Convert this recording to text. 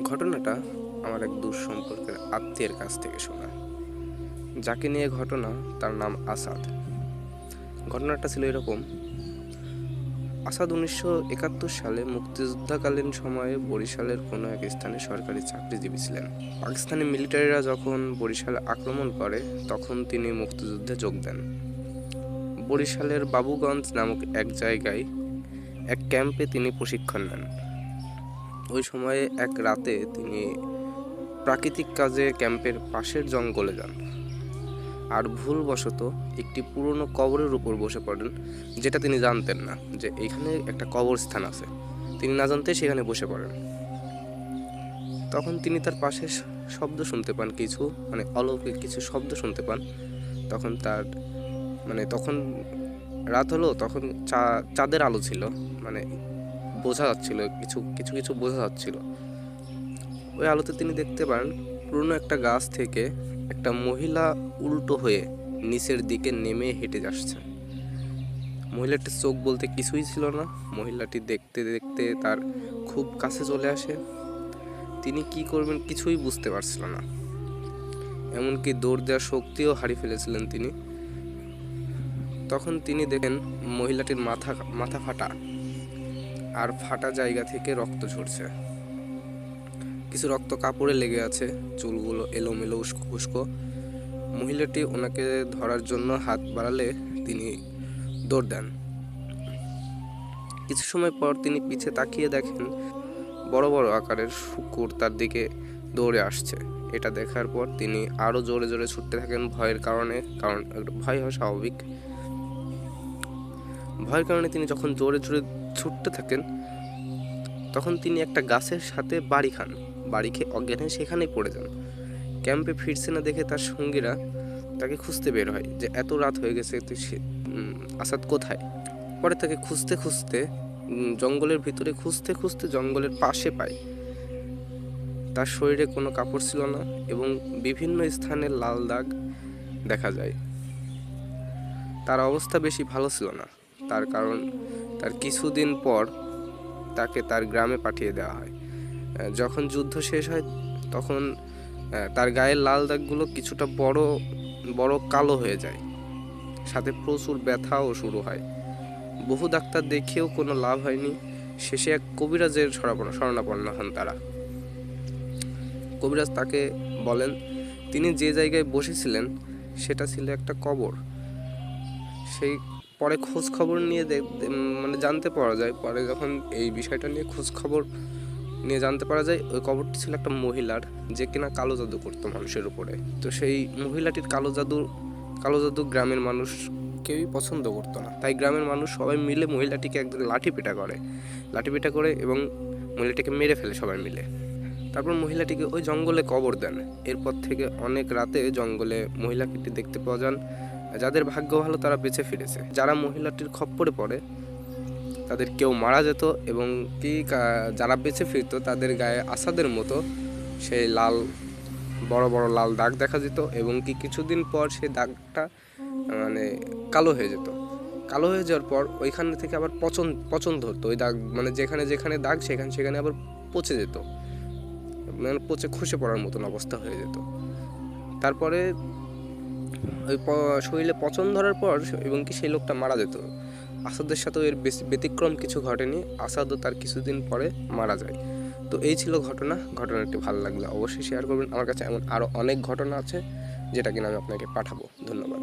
ঘটনাটা আমার এক দূর সম্পর্কের আত্মীয়ের কাছ থেকে শোনা। যাকে নিয়ে ঘটনা তার নাম আসাদ। ঘটনাটা ছিল এরকম: আসাদ 1971 সালে মুক্তিযুদ্ধকালীন সময়ে বরিশালের কোনো এক স্থানে সরকারি চাকরিজীবী ছিলেন। পাকিস্তানি মিলিটারিরা যখন বরিশালে আক্রমণ করে তখন তিনি মুক্তিযুদ্ধে যোগ দেন। বরিশালের বাবুগঞ্জ নামক এক জায়গায় এক ক্যাম্পে তিনি প্রশিক্ষণ নেন। ওই সময়ে এক রাতে তিনি প্রাকৃতিক কাজে ক্যাম্পের পাশের জঙ্গলে যান আর ভুলবশত একটি পুরনো কবরের উপর বসে পড়েন, যেটা তিনি জানতেন না যে এখানে একটা কবরস্থান আছে। তিনি না জানতে সেখানে বসে পড়েন। তখন তিনি তার পাশে শব্দ শুনতে পান, কিছু অলৌকিক কিছু শব্দ শুনতে পান। তখন তখন রাত হলো, তখন চাঁদের আলো ছিল, বোঝা যাচ্ছিল কিছু কিছু কিছু বোঝা যাচ্ছিল। ওই আলোতে তিনি দেখতে পান পুরনো একটা গাছ থেকে একটা মহিলা উল্টো হয়ে নিচের দিকে নেমে হেঁটে আসছে। মহিলাটির চোখ বলতে কিছুই ছিল না। মহিলাটি দেখতে দেখতে তার খুব কাছে চলে আসে। তিনি কি করবেন কিছুই বুঝতে পারছিল না, এমনকি দৌড় দেওয়ার শক্তিও হারিয়ে ফেলেছিলেন তিনি। তখন তিনি দেখেন মহিলাটির মাথা ফাটা, আর ফাটা জায়গা থেকে রক্ত ঝরছে। কিছু রক্ত কাপড়ে লেগে আছে, চুলগুলো এলোমেলো উস্কো। মহিলাটি ওনাকে ধরার জন্য হাত বাড়ালে তিনি দৌড় দেন। কিছু সময় পর তিনি পিছে তাকিয়ে দেখেন বড় বড় আকারের শূকর তার দিকে দৌড়ে আসছে। এটা দেখার পর তিনি আরও জোরে জোরে ছুটতে থাকেন ভয়ের কারণে, কারণ ভয় হয় স্বাভাবিক। ভয়ের কারণে তিনি যখন জোরে জোরে ছুটতে থাকেন তখন তিনি একটা গাছের সাথে বাড়ি খেয়ে অজ্ঞান হয়ে সেখানেই পড়ে যান। ক্যাম্পে ফিরছে না দেখে তার সঙ্গীরা তাকে খুঁজতে বের হয় যে এত রাত হয়ে গেছে, আসাদ কোথায়। পরে তাকে খুঁজতে খুঁজতে জঙ্গলের ভিতরে জঙ্গলের পাশে পায়। তার শরীরে কোনো কাপড় ছিল না এবং বিভিন্ন স্থানে লাল দাগ দেখা যায়। তার অবস্থা বেশি ভালো ছিল না, তার কারণ তার কিছুদিন পর তাকে তার গ্রামে পাঠিয়ে দেওয়া হয়। যখন যুদ্ধ শেষ হয় তখন তার গায়ের লাল দাগগুলো কিছুটা বড় বড় কালো হয়ে যায়, সাথে প্রচুর ব্যথাও শুরু হয়। বহু ডাক্তার দেখিয়েও কোনো লাভ হয়নি। শেষে এক কবিরাজের শরণাপন্ন হন তারা। কবিরাজ তাকে বলেন তিনি যে জায়গায় বসেছিলেন সেটা ছিল একটা কবর। সেই পরে খোঁজ খবর নিয়ে জানতে পারা যায়, পরে যখন এই বিষয়টা নিয়ে খোঁজ খবর নিয়ে জানতে পারা যায় ওই কবরটি ছিল একটা মহিলার, যে কিনা কালো জাদু করতো মানুষের উপরে। তো সেই মহিলাটির কালো জাদু গ্রামের মানুষ কেউই পছন্দ করতো না, তাই গ্রামের মানুষ সবাই মিলে মহিলাটিকে একদম লাঠিপেটা করে এবং মহিলাটিকে মেরে ফেলে সবাই মিলে। তারপর মহিলাটিকে ওই জঙ্গলে কবর দেন। এরপর থেকে অনেক রাতে জঙ্গলে মহিলাকে দেখতে পাওয়া যান। যাদের ভাগ্য ভালো তারা বেঁচে ফিরেছে। যারা মহিলাটির খপ্পরে পড়ে তাদের কেউ মারা যেত এবং যারা বেঁচে ফিরত তাদের গায়ে আসাদের মতো সেই বড় বড় লাল দাগ দেখা যেত এবং কিছুদিন পর সেই দাগটা কালো হয়ে যেত। কালো হয়ে যাওয়ার পর ওইখান থেকে আবার পচন ধরতো। ওই দাগ যেখানে যেখানে দাগ সেখানে আবার পচে যেত, পচে খসে পড়ার মতন অবস্থা হয়ে যেত। তারপরে ওই শরীরে পচন ধরার পর এবং সেই লোকটা মারা যেত। আসাদের সাথেও এর ব্যতিক্রম কিছু ঘটেনি। আসাদও তার কিছুদিন পরে মারা যায়। তো এই ছিল ঘটনাটি ভালো লাগলে অবশ্যই শেয়ার করবেন। আমার কাছে এমন আরও অনেক ঘটনা আছে যেটা কিনা আমি আপনাকে পাঠাবো। ধন্যবাদ।